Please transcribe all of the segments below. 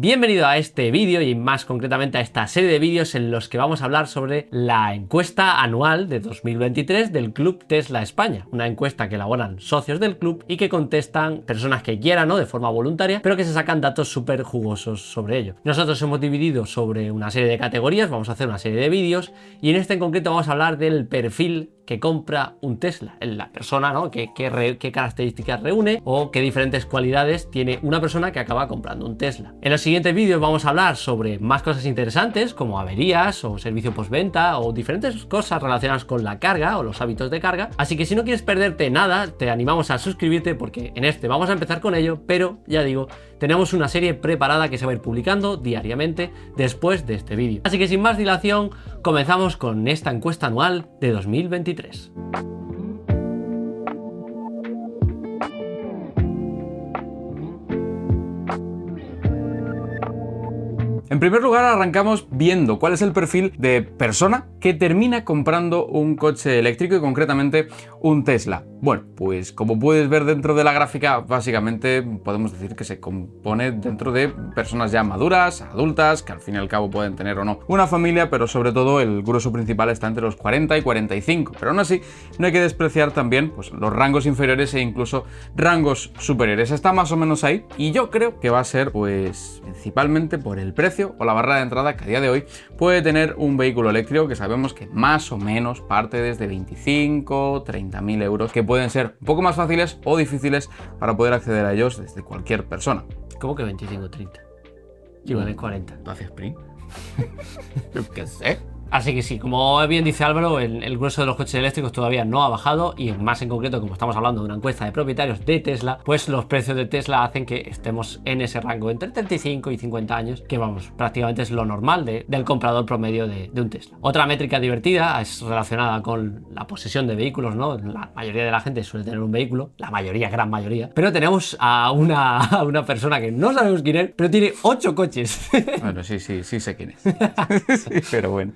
Bienvenido a este vídeo y más concretamente a esta serie de vídeos en los que vamos a hablar sobre la encuesta anual de 2023 del Club Tesla España. Una encuesta que elaboran socios del club y que contestan personas que quieran, ¿no?, de forma voluntaria, pero que se sacan datos súper jugosos sobre ello. Nosotros hemos dividido sobre una serie de categorías, vamos a hacer una serie de vídeos y en este en concreto vamos a hablar del perfil que compra un Tesla, la persona, ¿no?, qué características reúne o qué diferentes cualidades tiene una persona que acaba comprando un Tesla. En los siguientes vídeos vamos a hablar sobre más cosas interesantes como averías o servicio postventa o diferentes cosas relacionadas con la carga o los hábitos de carga, así que si no quieres perderte nada te animamos a suscribirte porque en este vamos a empezar con ello, pero ya digo, tenemos una serie preparada que se va a ir publicando diariamente después de este vídeo. Así que sin más dilación, comenzamos con esta encuesta anual de 2023. En primer lugar, arrancamos viendo cuál es el perfil de persona que termina comprando un coche eléctrico y concretamente un Tesla. Bueno, pues como puedes ver dentro de la gráfica, básicamente podemos decir que se compone dentro de personas ya maduras, adultas, que al fin y al cabo pueden tener o no una familia, pero sobre todo el grueso principal está entre los 40 y 45. Pero aún así, no hay que despreciar también pues, los rangos inferiores e incluso rangos superiores. Está más o menos ahí y yo creo que va a ser pues principalmente por el precio o la barrera de entrada que a día de hoy puede tener un vehículo eléctrico que sabemos que más o menos parte desde 25, 30.000 euros, que pueden ser un poco más fáciles o difíciles para poder acceder a ellos desde cualquier persona. ¿Cómo que 25, 30? Sí, vale 40. ¿Lo hace Sprint? Yo qué sé. Así que sí, como bien dice Álvaro, el grueso de los coches eléctricos todavía no ha bajado y más en concreto, como estamos hablando de una encuesta de propietarios de Tesla, pues los precios de Tesla hacen que estemos en ese rango entre 35 y 50 años, que vamos, prácticamente es lo normal del comprador promedio de un Tesla. Otra métrica divertida es relacionada con la posesión de vehículos, ¿no? La mayoría de la gente suele tener un vehículo, la mayoría, gran mayoría, pero tenemos a una persona que no sabemos quién es, pero tiene 8 coches. Bueno, sí sé quién es. Sí, pero bueno.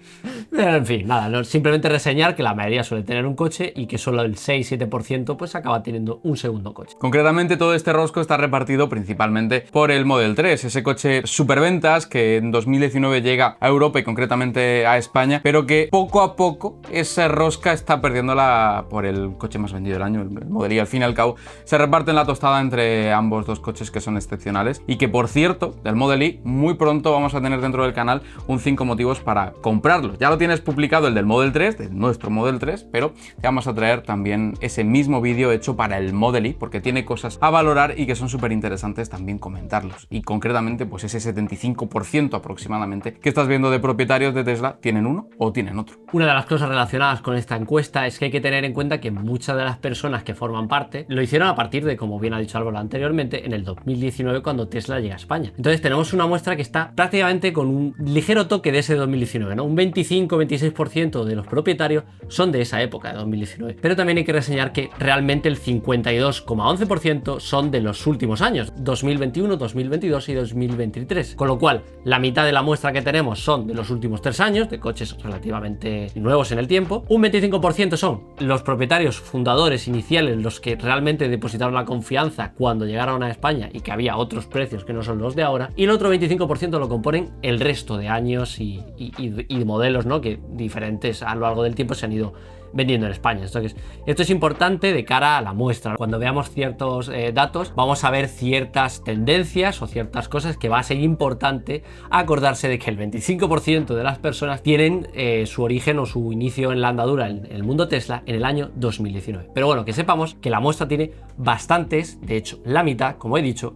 Pero en fin, nada, simplemente reseñar que la mayoría suele tener un coche y que solo el 6-7% pues acaba teniendo un segundo coche. Concretamente todo este rosco está repartido principalmente por el Model 3, ese coche superventas que en 2019 llega a Europa y concretamente a España, pero que poco a poco esa rosca está perdiéndola por el coche más vendido del año, el Model Y. Al fin y al cabo se reparten la tostada entre ambos dos coches que son excepcionales y que, por cierto, del Model Y muy pronto vamos a tener dentro del canal un 5 motivos para comprarlo. Ya lo tienes publicado el del Model 3, de nuestro Model 3, pero te vamos a traer también ese mismo vídeo hecho para el Model Y, porque tiene cosas a valorar y que son súper interesantes también comentarlos. Y concretamente, pues ese 75% aproximadamente que estás viendo de propietarios de Tesla tienen uno o tienen otro. Una de las cosas relacionadas con esta encuesta es que hay que tener en cuenta que muchas de las personas que forman parte lo hicieron a partir de, como bien ha dicho Álvaro anteriormente, en el 2019 cuando Tesla llega a España. Entonces tenemos una muestra que está prácticamente con un ligero toque de ese 2019, ¿no? Un 25-26% de los propietarios son de esa época, de 2019. Pero también hay que reseñar que realmente el 52,11% son de los últimos años, 2021, 2022 y 2023. Con lo cual, la mitad de la muestra que tenemos son de los últimos 3 años, de coches relativamente nuevos en el tiempo. Un 25% son los propietarios fundadores iniciales, los que realmente depositaron la confianza cuando llegaron a España y que había otros precios que no son los de ahora. Y el otro 25% lo componen el resto de años y modelos, ¿no?, que diferentes a lo largo del tiempo se han ido vendiendo en España. Entonces, esto es importante de cara a la muestra. Cuando veamos ciertos datos, vamos a ver ciertas tendencias o ciertas cosas que va a ser importante acordarse de que el 25% de las personas tienen su origen o su inicio en la andadura en el mundo Tesla en el año 2019. Pero bueno, que sepamos que la muestra tiene bastantes, de hecho, la mitad, como he dicho,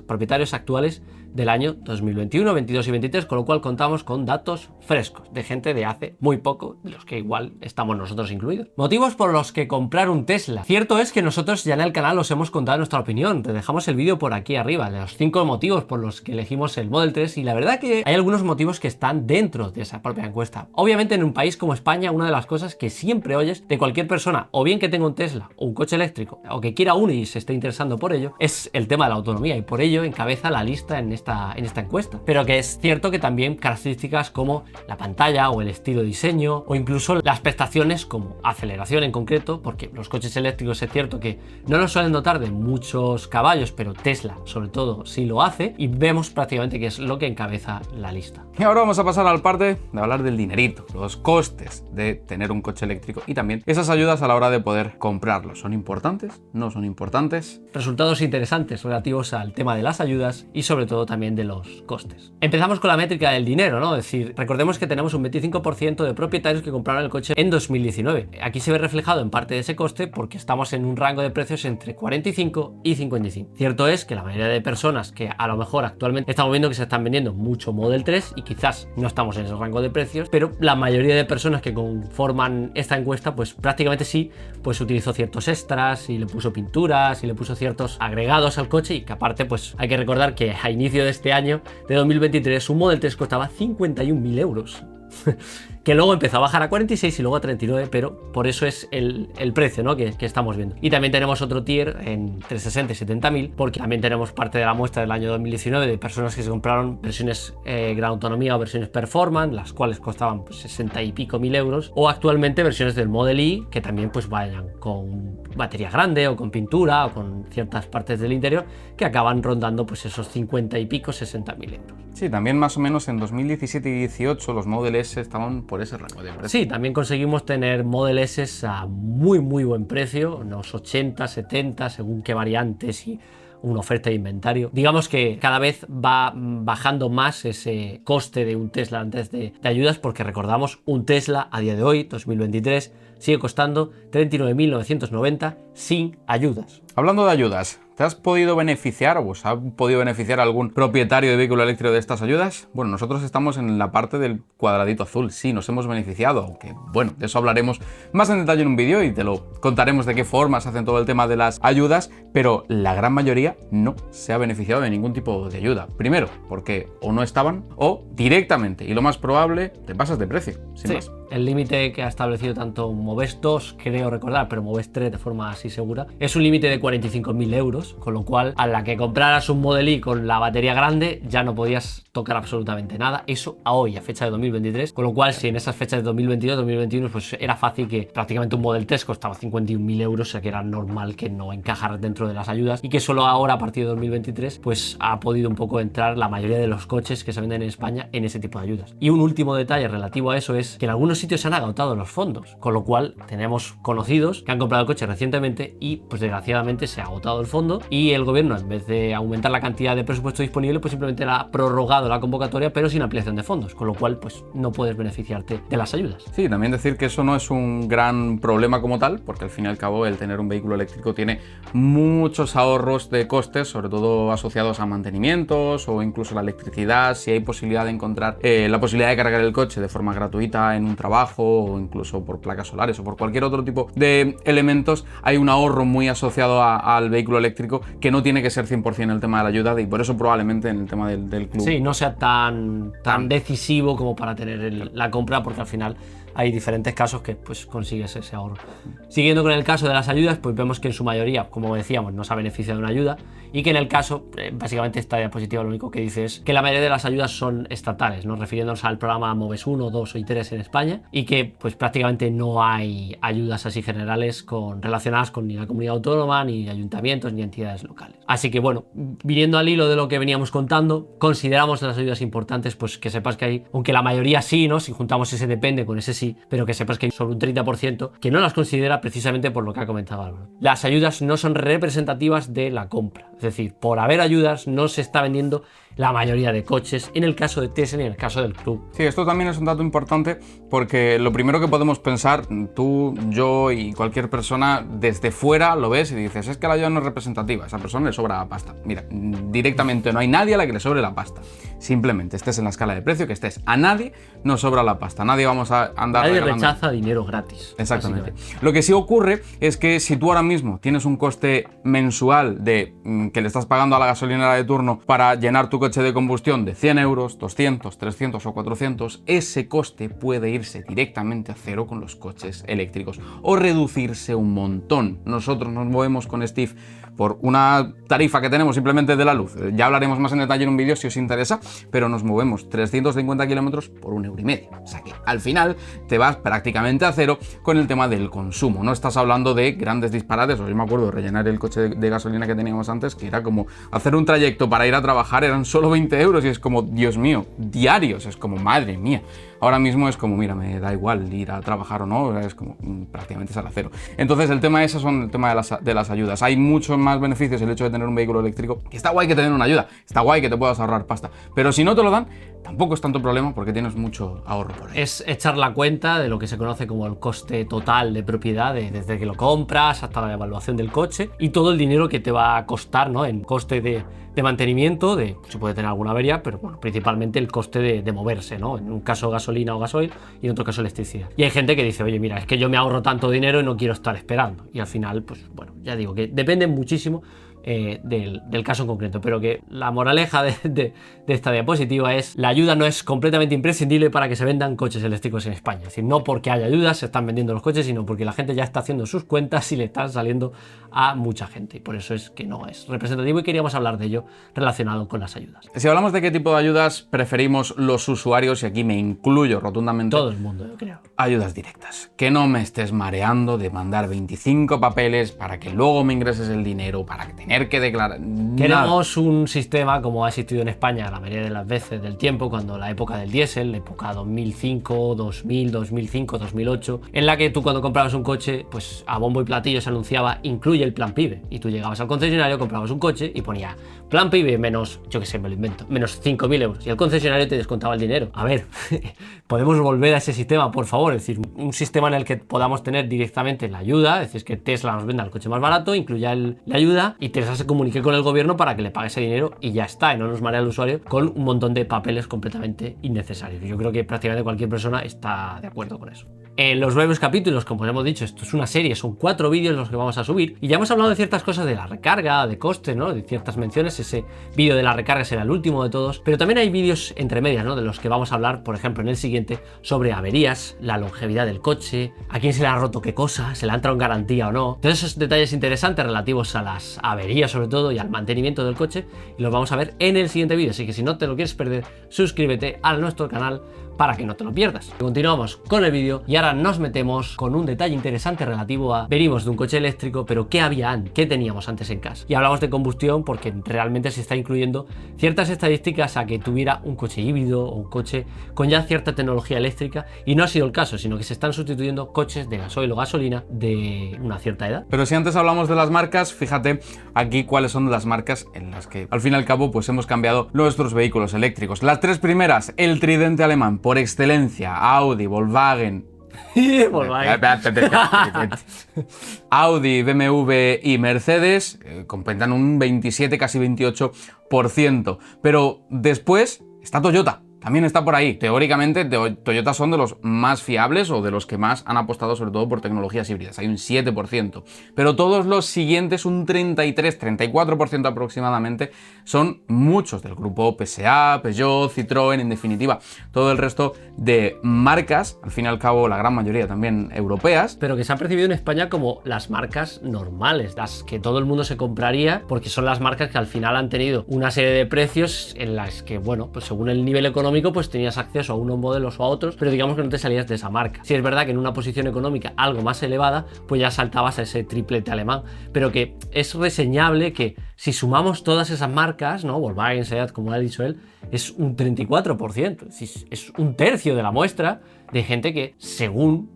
propietarios actuales del año 2021, 22 y 23, con lo cual contamos con datos frescos de gente de hace muy poco, de los que igual estamos nosotros incluidos. Motivos por los que comprar un Tesla. Cierto es que nosotros ya en el canal os hemos contado nuestra opinión, te dejamos el vídeo por aquí arriba, de los 5 motivos por los que elegimos el Model 3 y la verdad que hay algunos motivos que están dentro de esa propia encuesta. Obviamente en un país como España, una de las cosas que siempre oyes de cualquier persona, o bien que tenga un Tesla o un coche eléctrico, o que quiera uno y se esté interesando por ello, es el tema de la autonomía y por ello encabeza la lista en esta encuesta. Pero que es cierto que también características como la pantalla o el estilo de diseño o incluso las prestaciones como aceleración en concreto, porque los coches eléctricos es cierto que no los suelen dotar de muchos caballos, pero Tesla sobre todo sí lo hace, y vemos prácticamente que es lo que encabeza la lista. Y ahora vamos a pasar al parte de hablar del dinerito, los costes de tener un coche eléctrico y también esas ayudas a la hora de poder comprarlo. ¿Son importantes? ¿No son importantes? Resultados interesantes relativos al tema de las ayudas y sobre todo también de los costes. Empezamos con la métrica del dinero, ¿no? Es decir, recordemos que tenemos un 25% de propietarios que compraron el coche en 2019. Aquí se ve reflejado en parte de ese coste porque estamos en un rango de precios entre 45 y 55. Cierto es que la mayoría de personas que a lo mejor actualmente estamos viendo que se están vendiendo mucho Model 3 y quizás no estamos en ese rango de precios, pero la mayoría de personas que conforman esta encuesta pues prácticamente sí, pues utilizó ciertos extras y le puso pinturas y le puso ciertos agregados al coche, y que aparte pues hay que recordar que a inicio de este año de 2023 un Model 3 costaba 51.000 euros. Que luego empezó a bajar a 46 y luego a 39, pero por eso es el precio, ¿no? que estamos viendo. Y también tenemos otro tier entre 60 y 70.000, porque también tenemos parte de la muestra del año 2019 de personas que se compraron versiones Gran Autonomía o versiones Performance, las cuales costaban pues 60 y pico mil euros, o actualmente versiones del Model Y que también pues vayan con batería grande o con pintura o con ciertas partes del interior que acaban rondando pues esos 50 y pico, 60.000 euros. Sí, también más o menos en 2017 y 2018 los Model S estaban por ese rango de precio. Sí, también conseguimos tener Model S a muy buen precio, unos 80, 70, según qué variantes y una oferta de inventario. Digamos que cada vez va bajando más ese coste de un Tesla antes de ayudas, porque recordamos, un Tesla a día de hoy, 2023, sigue costando 39.990 sin ayudas. Hablando de ayudas, ¿te has podido beneficiar o os ha podido beneficiar algún propietario de vehículo eléctrico de estas ayudas? Bueno, nosotros estamos en la parte del cuadradito azul, sí, nos hemos beneficiado, aunque bueno, de eso hablaremos más en detalle en un vídeo y te lo contaremos de qué forma se hacen todo el tema de las ayudas, pero la gran mayoría no se ha beneficiado de ningún tipo de ayuda. Primero, porque o no estaban o directamente, y lo más probable, te pasas de precio, sin más. El límite que ha establecido tanto Moves 2, creo recordar, pero Moves 3 de forma así segura, es un límite de 45.000 euros, con lo cual a la que compraras un Model Y con la batería grande ya no podías tocar absolutamente nada. Eso a hoy, a fecha de 2023, con lo cual si en esas fechas de 2022, 2021, pues era fácil que prácticamente un Model 3 costaba 51.000 euros, o sea que era normal que no encajara dentro de las ayudas, y que solo ahora a partir de 2023 pues ha podido un poco entrar la mayoría de los coches que se venden en España en ese tipo de ayudas. Y un último detalle relativo a eso es que en algunos sitios se han agotado los fondos, con lo cual tenemos conocidos que han comprado el coche recientemente y pues desgraciadamente se ha agotado el fondo, y el gobierno, en vez de aumentar la cantidad de presupuesto disponible, pues simplemente ha prorrogado la convocatoria pero sin ampliación de fondos, con lo cual pues no puedes beneficiarte de las ayudas. Sí, también decir que eso no es un gran problema como tal, porque al fin y al cabo el tener un vehículo eléctrico tiene muchos ahorros de costes, sobre todo asociados a mantenimientos o incluso la electricidad, si hay posibilidad de encontrar la posibilidad de cargar el coche de forma gratuita en un trabajo o incluso por placas solares o por cualquier otro tipo de elementos, hay un ahorro muy asociado al vehículo eléctrico que no tiene que ser 100% el tema de la ayuda, y por eso probablemente en el tema del club sí, no sea tan decisivo como para tener la compra, porque al final hay diferentes casos que pues consigues ese ahorro. Siguiendo con el caso de las ayudas, pues vemos que en su mayoría, como decíamos, no se ha beneficiado de una ayuda, y que en el caso, básicamente esta diapositiva lo único que dice es que la mayoría de las ayudas son estatales, ¿no? Refiriéndonos al programa Moves 1, 2 y 3 en España, y que pues prácticamente no hay ayudas así generales relacionadas con ni la comunidad autónoma, ni ayuntamientos, ni entidades locales. Así que bueno, viniendo al hilo de lo que veníamos contando, consideramos las ayudas importantes, pues que sepas que hay, aunque la mayoría sí, ¿no? Si juntamos ese depende con ese sí, pero que sepas que hay sobre un 30% que no las considera precisamente por lo que ha comentado Álvaro. Las ayudas no son representativas de la compra, es decir, por haber ayudas no se está vendiendo la mayoría de coches en el caso de Tesla y en el caso del club. Sí, esto también es un dato importante, porque lo primero que podemos pensar, tú, yo y cualquier persona desde fuera lo ves y dices, es que la ayuda no es representativa, a esa persona le sobra la pasta. Mira, directamente no hay nadie a la que le sobre la pasta. Simplemente estés en la escala de precio que estés, a nadie nos sobra la pasta, nadie vamos a andar nadie regalando. Rechaza dinero gratis. Exactamente. Lo que sí ocurre es que si tú ahora mismo tienes un coste mensual de que le estás pagando a la gasolinera de turno para llenar tu coche de combustión de 100 euros, 200, 300 o 400, ese coste puede irse directamente a cero con los coches eléctricos o reducirse un montón. Nosotros nos movemos con Steve por una tarifa que tenemos simplemente de la luz, ya hablaremos más en detalle en un vídeo si os interesa, pero nos movemos 350 kilómetros por 1,5 €. O sea que al final te vas prácticamente a cero con el tema del consumo. No estás hablando de grandes disparates. Yo me acuerdo de rellenar el coche de gasolina que teníamos antes, que era como hacer un trayecto para ir a trabajar, eran solo 20 € y es como, Dios mío, diarios, es como, madre mía. Ahora mismo es como, mira, me da igual ir a trabajar o no, es como prácticamente sale a cero. Entonces el tema ese son el tema de las ayudas. Hay muchos más beneficios el hecho de tener un vehículo eléctrico, que está guay que te den una ayuda, está guay que te puedas ahorrar pasta, pero si no te lo dan, tampoco es tanto problema porque tienes mucho ahorro por ahí. Es echar la cuenta de lo que se conoce como el coste total de propiedad, desde que lo compras hasta la evaluación del coche y todo el dinero que te va a costar, ¿no? En coste de mantenimiento, se puede tener alguna avería, pero bueno, principalmente el coste de moverse, ¿no? En un caso gasolina o gasoil y en otro caso electricidad. Y hay gente que dice, oye, mira, es que yo me ahorro tanto dinero y no quiero estar esperando. Y al final, pues bueno, ya digo que depende muchísimo del caso en concreto, pero que la moraleja de esta diapositiva es: la ayuda no es completamente imprescindible para que se vendan coches eléctricos en España. Es decir, no porque haya ayudas se están vendiendo los coches, sino porque la gente ya está haciendo sus cuentas y le están saliendo a mucha gente, y por eso es que no es representativo y queríamos hablar de ello relacionado con las ayudas. Si hablamos de qué tipo de ayudas preferimos los usuarios, y aquí me incluyo rotundamente, todo el mundo, yo creo, ayudas directas. Que no me estés mareando de mandar 25 papeles para que luego me ingreses el dinero, para tener que declarar. Queremos un sistema como ha existido en España la mayoría de las veces del tiempo, cuando la época del diésel, la época 2005, 2000, 2005, 2008, en la que tú cuando comprabas un coche, pues a bombo y platillo se anunciaba incluye el plan PIBE, y tú llegabas al concesionario, comprabas un coche y ponía plan PIBE menos, yo que sé, me lo invento, menos 5.000 €, y el concesionario te descontaba el dinero. A ver, podemos volver a ese sistema, por favor, es decir, un sistema en el que podamos tener directamente la ayuda, es decir, que Tesla nos venda el coche más barato, incluya la ayuda, y Tesla se comunique con el gobierno para que le pague ese dinero y ya está, y no nos marea al usuario con un montón de papeles completamente innecesarios. Yo creo que prácticamente cualquier persona está de acuerdo con eso. En los breves capítulos, como hemos dicho, esto es una serie, son 4 vídeos los que vamos a subir, y ya hemos hablado de ciertas cosas de la recarga, de costes, ¿no? De ciertas menciones. Ese vídeo de la recarga será el último de todos, pero también hay vídeos entre medias, ¿no? De los que vamos a hablar, por ejemplo, en el siguiente, sobre averías, la longevidad del coche, a quién se le ha roto qué cosa, se le ha entrado en garantía o no. Todos esos detalles interesantes relativos a las averías, sobre todo, y al mantenimiento del coche, y los vamos a ver en el siguiente vídeo. Así que si no te lo quieres perder, suscríbete a nuestro canal para que no te lo pierdas. Continuamos con el vídeo y ahora nos metemos con un detalle interesante relativo a: venimos de un coche eléctrico, pero ¿qué había antes? ¿Qué teníamos antes en casa? Y hablamos de combustión porque realmente se está incluyendo ciertas estadísticas a que tuviera un coche híbrido o un coche con ya cierta tecnología eléctrica, y no ha sido el caso, sino que se están sustituyendo coches de gasoil o gasolina de una cierta edad. Pero si antes hablamos de las marcas, fíjate aquí cuáles son las marcas en las que al fin y al cabo pues hemos cambiado nuestros vehículos eléctricos. Las 3 primeras, el tridente alemán por excelencia: Audi, Volkswagen, Audi, BMW y Mercedes, completan un 27, casi 28%. Pero después está Toyota. También está por ahí. Teóricamente, Toyota son de los más fiables o de los que más han apostado sobre todo por tecnologías híbridas. Hay un 7%. Pero todos los siguientes, un 33, 34% aproximadamente, son muchos del grupo PSA, Peugeot, Citroën, en definitiva, todo el resto de marcas, al fin y al cabo la gran mayoría también europeas. Pero que se han percibido en España como las marcas normales, las que todo el mundo se compraría, porque son las marcas que al final han tenido una serie de precios en las que, bueno, pues según el nivel económico, pues tenías acceso a unos modelos o a otros, pero digamos que no te salías de esa marca. Si es verdad que en una posición económica algo más elevada, pues ya saltabas a ese triplete alemán, pero que es reseñable que si sumamos todas esas marcas, ¿no? Volkswagen, SEAT, como ha dicho él, es un 34%, es un tercio de la muestra de gente que, según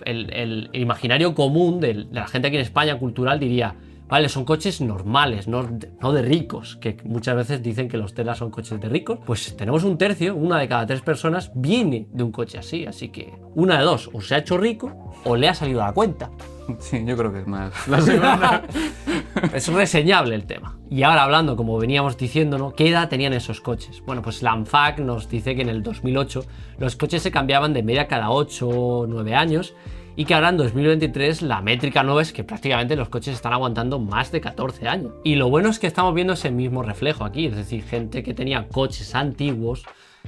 el imaginario común de la gente aquí en España cultural, diría: vale, son coches normales, no de ricos, que muchas veces dicen que los Tesla son coches de ricos. Pues tenemos un tercio, una de cada 3 personas viene de un coche así que una de dos: o se ha hecho rico o le ha salido a la cuenta. Sí, yo creo que es más la segunda. Es reseñable el tema. Y ahora, hablando, como veníamos diciendo, ¿no? ¿Qué edad tenían esos coches? Bueno, pues la ANFAC nos dice que en el 2008 los coches se cambiaban de media cada 8 o 9 años, y que ahora en 2023 la métrica nueva es que prácticamente los coches están aguantando más de 14 años. Y lo bueno es que estamos viendo ese mismo reflejo aquí, es decir, gente que tenía coches antiguos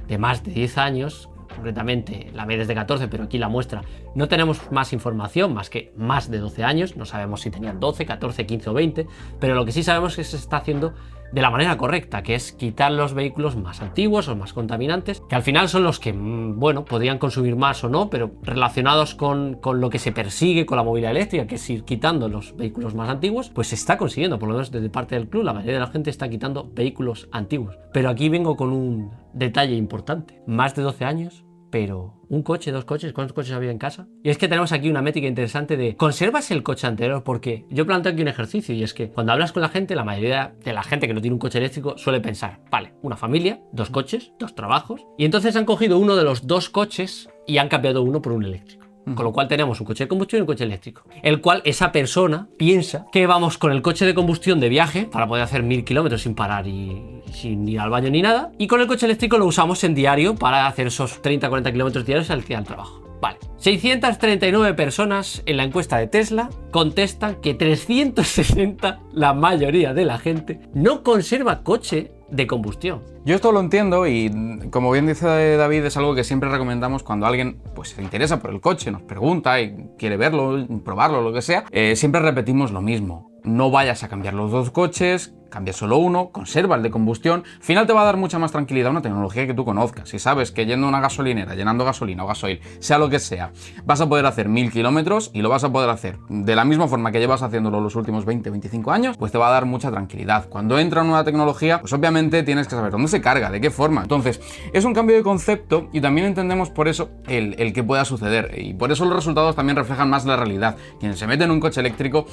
de más de 10 años, concretamente la media es de 14, pero aquí la muestra no tenemos más información, más que más de 12 años, no sabemos si tenían 12, 14, 15 o 20, pero lo que sí sabemos es que se está haciendo de la manera correcta, que es quitar los vehículos más antiguos o más contaminantes, que al final son los que, bueno, podrían consumir más o no, pero relacionados con lo que se persigue con la movilidad eléctrica, que es ir quitando los vehículos más antiguos, pues se está consiguiendo, por lo menos desde parte del club, la mayoría de la gente está quitando vehículos antiguos. Pero aquí vengo con un detalle importante, más de 12 años, pero un coche, dos coches, ¿cuántos coches había en casa? Y es que tenemos aquí una métrica interesante de ¿conservas el coche anterior? Porque yo planteo aquí un ejercicio y es que cuando hablas con la gente, la mayoría de la gente que no tiene un coche eléctrico suele pensar, vale, una familia, dos coches, dos trabajos, y entonces han cogido uno de los dos coches y han cambiado uno por un eléctrico. Con lo cual tenemos un coche de combustión y un coche eléctrico, el cual esa persona piensa que vamos con el coche de combustión de viaje para poder hacer 1000 kilómetros sin parar y sin ir al baño ni nada, y con el coche eléctrico lo usamos en diario para hacer esos 30-40 kilómetros diarios al trabajo. Vale, 639 personas en la encuesta de Tesla contestan que 360, la mayoría de la gente, no conserva coche de combustión. Yo esto lo entiendo y, como bien dice David, es algo que siempre recomendamos cuando alguien pues, se interesa por el coche, nos pregunta y quiere verlo, probarlo, lo que sea. Siempre repetimos lo mismo. No vayas a cambiar los dos coches, cambia solo uno, conserva el de combustión. Al final te va a dar mucha más tranquilidad una tecnología que tú conozcas. Si sabes que yendo a una gasolinera, llenando gasolina o gasoil, sea lo que sea, vas a poder hacer 1000 kilómetros y lo vas a poder hacer de la misma forma que llevas haciéndolo los últimos 20-25 años, pues te va a dar mucha tranquilidad. Cuando entra una nueva tecnología, pues obviamente tienes que saber dónde se carga, de qué forma. Entonces, es un cambio de concepto y también entendemos por eso el que pueda suceder. Y por eso los resultados también reflejan más la realidad. Quien se mete en un coche eléctrico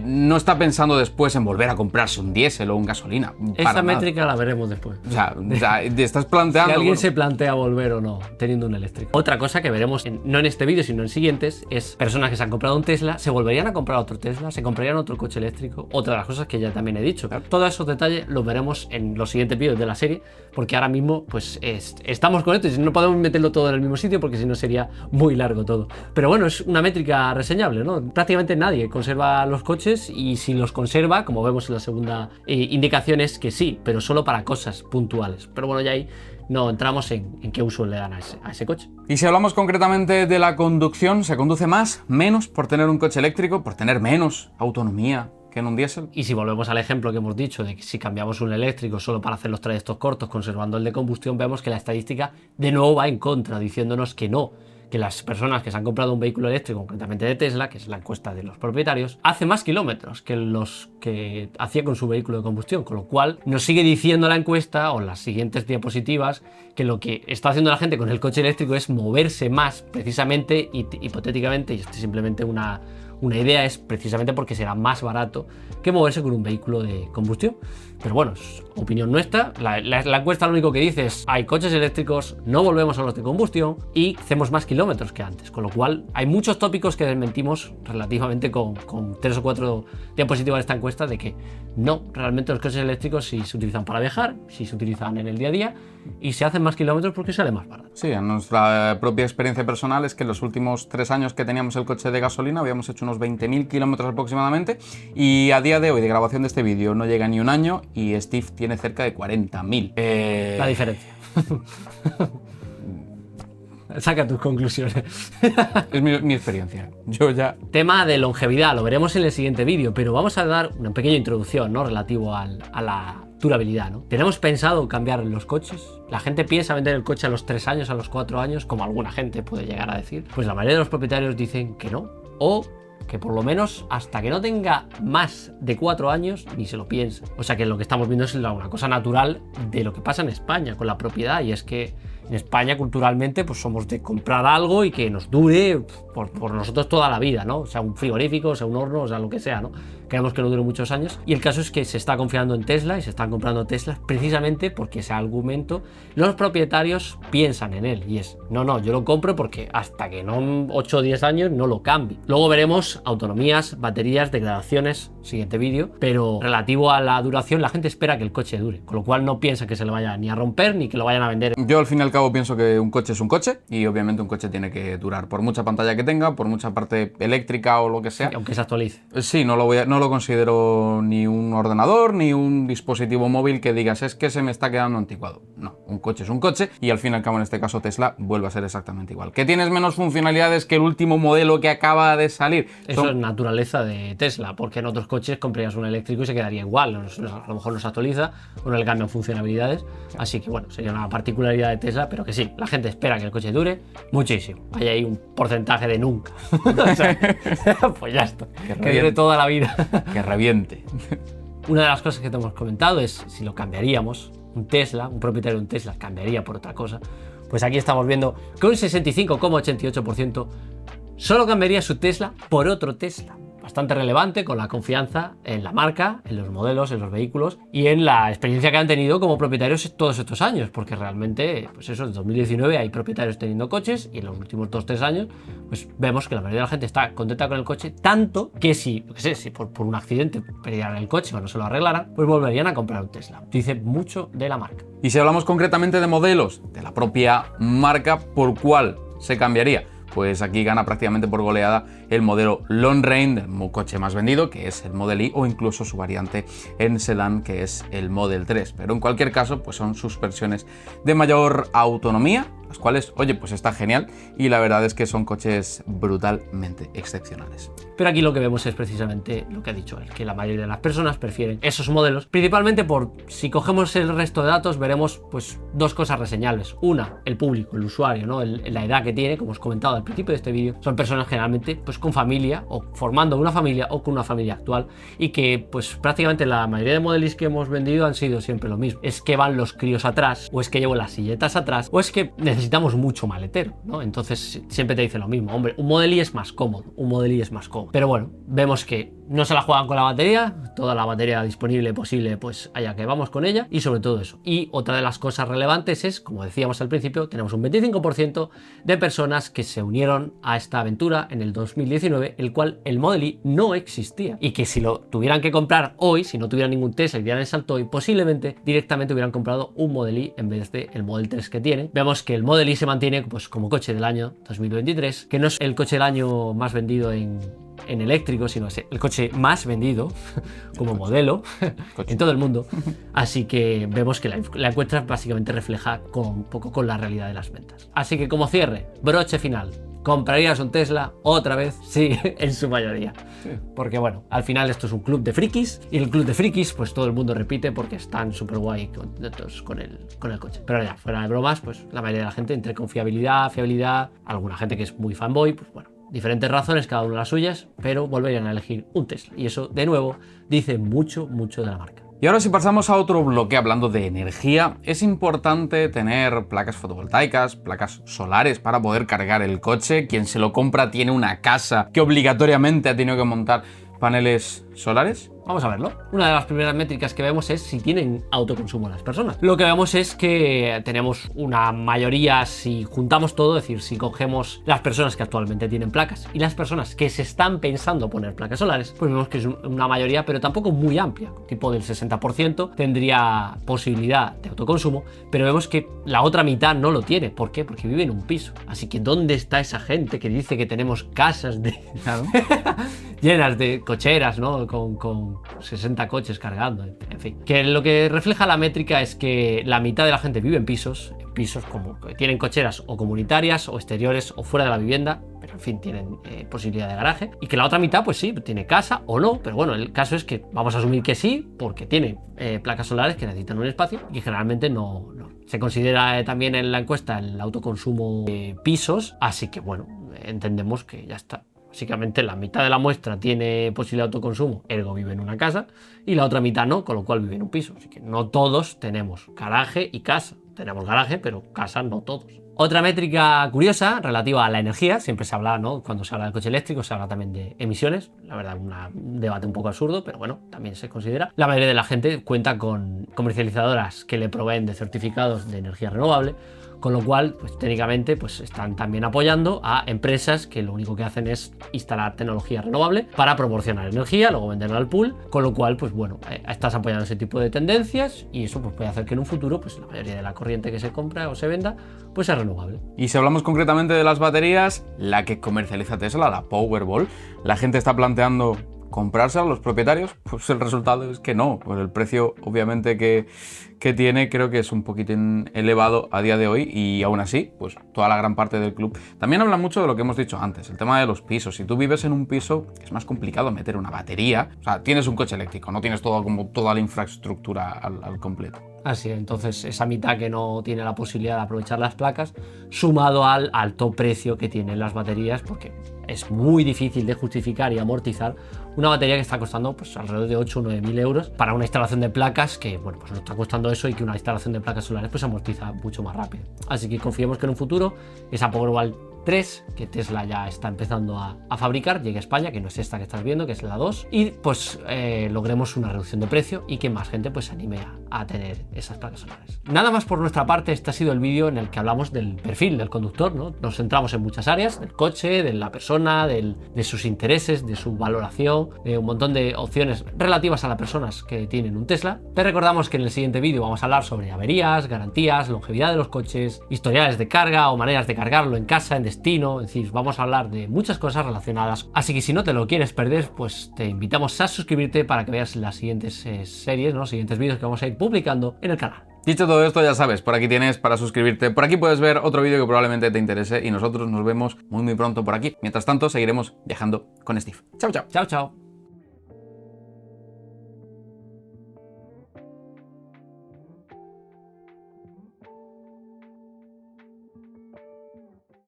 no está pensando después en volver a comprarse un diésel o un gasolina. Esa métrica la veremos después. O sea, te estás planteando... Si alguien se plantea volver o no teniendo un eléctrico. Otra cosa que veremos, no en este vídeo, sino en siguientes, es personas que se han comprado un Tesla, se volverían a comprar otro Tesla, se comprarían otro coche eléctrico. Otra de las cosas que ya también he dicho. Claro. Todos esos detalles los veremos en los siguientes vídeos de la serie, porque ahora mismo pues estamos con esto y no podemos meterlo todo en el mismo sitio porque si no sería muy largo todo. Pero bueno, es una métrica reseñable, ¿no? Prácticamente nadie conserva los coches y si los conserva, como vemos en la segunda indicación, es que sí, pero solo para cosas puntuales. Pero bueno, ya ahí no entramos en qué uso le dan a ese coche. Y si hablamos concretamente de la conducción, ¿se conduce más, menos por tener un coche eléctrico, por tener menos autonomía que en un diésel? Y si volvemos al ejemplo que hemos dicho de que si cambiamos un eléctrico solo para hacer los trayectos cortos conservando el de combustión, vemos que la estadística de nuevo va en contra, diciéndonos que no, que las personas que se han comprado un vehículo eléctrico, concretamente de Tesla, que es la encuesta de los propietarios, hace más kilómetros que los que hacía con su vehículo de combustión, con lo cual nos sigue diciendo la encuesta o las siguientes diapositivas que lo que está haciendo la gente con el coche eléctrico es moverse más, precisamente, hipotéticamente, y esto es simplemente una idea, es precisamente porque será más barato que moverse con un vehículo de combustión. Pero bueno, es opinión nuestra. La encuesta lo único que dice es hay coches eléctricos, no volvemos a los de combustión y hacemos más kilómetros que antes, con lo cual hay muchos tópicos que desmentimos relativamente con 3 o 4 diapositivas de esta encuesta de que no, realmente los coches eléctricos sí se utilizan para viajar, sí se utilizan en el día a día y se hacen más kilómetros porque sale más barato. Sí, en nuestra propia experiencia personal es que en los últimos 3 años que teníamos el coche de gasolina habíamos hecho unos 20.000 kilómetros aproximadamente y a día de hoy de grabación de este vídeo no llega ni un año y Steve tiene cerca de 40.000. La diferencia. Saca tus conclusiones. Es mi experiencia. Yo ya... Tema de longevidad, lo veremos en el siguiente vídeo, pero vamos a dar una pequeña introducción, ¿no? Relativo a la durabilidad, ¿no? ¿Tenemos pensado cambiar los coches? La gente piensa vender el coche a los 3 años, a los 4 años, como alguna gente puede llegar a decir. Pues la mayoría de los propietarios dicen que no, o que por lo menos hasta que no tenga más de 4 años ni se lo piensa. O sea que lo que estamos viendo es una cosa natural de lo que pasa en España con la propiedad, y es que en España culturalmente pues somos de comprar algo y que nos dure por nosotros toda la vida, ¿no? O sea, un frigorífico, o sea, un horno, o sea, lo que sea, ¿no? Queremos que no dure muchos años. Y el caso es que se está confiando en Tesla y se están comprando Teslas precisamente porque ese argumento los propietarios piensan en él. Y es, no, yo lo compro porque hasta que no 8 o 10 años no lo cambie. Luego veremos autonomías, baterías, degradaciones, siguiente vídeo, pero relativo a la duración, la gente espera que el coche dure, con lo cual no piensa que se le vaya ni a romper ni que lo vayan a vender. Yo al fin y al cabo pienso que un coche es un coche y obviamente un coche tiene que durar, por mucha pantalla que tenga, por mucha parte eléctrica o lo que sea. Aunque se actualice. Sí, no lo considero ni un ordenador ni un dispositivo móvil que digas es que se me está quedando anticuado. No, un coche es un coche y al fin y al cabo en este caso Tesla vuelve a ser exactamente igual. ¿Que tienes menos funcionalidades que el último modelo que acaba de salir? Eso es naturaleza de Tesla, porque en otros coches comprarías un eléctrico y se quedaría igual. A lo mejor no se actualiza o no le cambian funcionalidades. Así que bueno, sería una particularidad de Tesla, pero que sí, la gente espera que el coche dure muchísimo. Hay ahí un porcentaje de nunca. O sea, pues ya está. Que dure toda la vida. Que reviente. Una de las cosas que te hemos comentado es si lo cambiaríamos, un Tesla, un propietario de un Tesla cambiaría por otra cosa. Pues aquí estamos viendo que un 65,88% solo cambiaría su Tesla por otro Tesla. Bastante relevante con la confianza en la marca, en los modelos, en los vehículos y en la experiencia que han tenido como propietarios todos estos años, porque realmente, pues eso, en 2019 hay propietarios teniendo coches y en los últimos 2-3 años, pues vemos que la mayoría de la gente está contenta con el coche, tanto que si por un accidente perdieran el coche o no se lo arreglaran, pues volverían a comprar un Tesla. Dice mucho de la marca. Y si hablamos concretamente de modelos de la propia marca, ¿por cuál se cambiaría? Pues aquí gana prácticamente por goleada el modelo Long Range, el coche más vendido, que es el Model Y, o incluso su variante en sedán, que es el Model 3. Pero en cualquier caso, pues son sus versiones de mayor autonomía, las cuales, oye, pues está genial y la verdad es que son coches brutalmente excepcionales. Pero aquí lo que vemos es precisamente lo que ha dicho él, que la mayoría de las personas prefieren esos modelos, principalmente por, si cogemos el resto de datos, veremos pues dos cosas reseñables. Una, el público, el usuario, ¿no? La edad que tiene, como os he comentado al principio de este vídeo, son personas generalmente pues con familia o formando una familia o con una familia actual y que pues prácticamente la mayoría de modelos que hemos vendido han sido siempre lo mismo. Es que van los críos atrás, o es que llevo las silletas atrás, o es que necesitamos mucho maletero, ¿no? Entonces siempre te dicen lo mismo, hombre, un Model Y es más cómodo, un Model Y es más cómodo. Pero bueno, vemos que no se la juegan con la batería, toda la batería disponible posible, pues allá que vamos con ella y sobre todo eso. Y otra de las cosas relevantes es, como decíamos al principio, tenemos un 25% de personas que se unieron a esta aventura en el 2019, el cual el Model Y no existía y que si lo tuvieran que comprar hoy, si no tuvieran ningún Tesla y dieran el salto hoy, posiblemente directamente hubieran comprado un Model Y en vez del Model 3 que tiene. Vemos que el Model Y se mantiene pues como coche del año 2023, que no es el coche del año más vendido en eléctrico, sino es el coche más vendido como modelo en todo el mundo. Así que vemos que la encuesta básicamente refleja un poco con la realidad de las ventas. Así que como cierre, broche final, ¿comprarías un Tesla otra vez? Sí, en su mayoría. Sí. Porque bueno, al final esto es un club de frikis y el club de frikis pues todo el mundo repite porque están súper guay contentos con el coche. Pero ya, fuera de bromas, pues la mayoría de la gente entre confiabilidad, fiabilidad, alguna gente que es muy fanboy, pues bueno, diferentes razones, cada una las suyas, pero volverían a elegir un Tesla. Y eso, de nuevo, dice mucho, mucho de la marca. Y ahora si pasamos a otro bloque hablando de energía, es importante tener placas fotovoltaicas, placas solares para poder cargar el coche. Quien se lo compra tiene una casa que obligatoriamente ha tenido que montar paneles solares. Vamos a verlo. Una de las primeras métricas que vemos es si tienen autoconsumo las personas. Lo que vemos es que tenemos una mayoría, si juntamos todo, es decir, si cogemos las personas que actualmente tienen placas y las personas que se están pensando poner placas solares, pues vemos que es una mayoría, pero tampoco muy amplia, tipo del 60% tendría posibilidad de autoconsumo, pero vemos que la otra mitad no lo tiene. ¿Por qué? Porque vive en un piso. Así que ¿dónde está esa gente que dice que tenemos casas llenas de cocheras, ¿no? Con 60 coches cargando, en fin. Que lo que refleja la métrica es que la mitad de la gente vive en pisos como que tienen cocheras o comunitarias o exteriores o fuera de la vivienda, pero en fin, tienen posibilidad de garaje. Y que la otra mitad, pues sí, tiene casa o no, pero bueno, el caso es que vamos a asumir que sí, porque tiene placas solares que necesitan un espacio y generalmente no. Se considera también en la encuesta el autoconsumo de pisos, así que bueno, entendemos que ya está. Básicamente la mitad de la muestra tiene posibilidad de autoconsumo, ergo vive en una casa, y la otra mitad no, con lo cual vive en un piso. Así que no todos tenemos garaje y casa. Tenemos garaje, pero casa no todos. Otra métrica curiosa relativa a la energía, siempre se habla, ¿no? Cuando se habla del coche eléctrico se habla también de emisiones, la verdad un debate un poco absurdo, pero bueno, también se considera. La mayoría de la gente cuenta con comercializadoras que le proveen de certificados de energía renovable, con lo cual, pues técnicamente, pues están también apoyando a empresas que lo único que hacen es instalar tecnología renovable para proporcionar energía, luego venderla al pool, con lo cual, pues bueno, estás apoyando ese tipo de tendencias y eso pues puede hacer que en un futuro, pues la mayoría de la corriente que se compra o se venda, pues sea renovable. Y si hablamos concretamente de las baterías, la que comercializa Tesla, la Powerball, la gente está planteando comprarse a los propietarios, pues el resultado es que no, pues el precio obviamente que tiene creo que es un poquitín elevado a día de hoy y aún así, pues toda la gran parte del club. También habla mucho de lo que hemos dicho antes, el tema de los pisos. Si tú vives en un piso, es más complicado meter una batería, o sea, tienes un coche eléctrico, no tienes toda la infraestructura al completo. Así, entonces esa mitad que no tiene la posibilidad de aprovechar las placas, sumado al alto precio que tienen las baterías, porque es muy difícil de justificar y amortizar una batería que está costando pues alrededor de 8 o 9 mil euros para una instalación de placas que, bueno, pues no está costando eso y que una instalación de placas solares pues amortiza mucho más rápido. Así que confiemos que en un futuro esa Powerball 3, que Tesla ya está empezando a fabricar, llegue a España, que no es esta que estás viendo, que es la 2, y pues logremos una reducción de precio y que más gente pues se anime a tener esas placas solares. Nada más por nuestra parte, este ha sido el vídeo en el que hablamos del perfil del conductor, ¿no? Nos centramos en muchas áreas, del coche, de la persona, de sus intereses, de su valoración, de un montón de opciones relativas a las personas que tienen un Tesla. Te recordamos que en el siguiente vídeo vamos a hablar sobre averías, garantías, longevidad de los coches, historiales de carga o maneras de cargarlo en casa, en destino, es decir, vamos a hablar de muchas cosas relacionadas. Así que si no te lo quieres perder, pues te invitamos a suscribirte para que veas las siguientes series, ¿no? Los siguientes vídeos que vamos a ir publicando en el canal. Dicho todo esto, ya sabes, por aquí tienes para suscribirte, por aquí puedes ver otro vídeo que probablemente te interese y nosotros nos vemos muy pronto por aquí. Mientras tanto, seguiremos viajando con Steve. Chao, chao. Chao, chao.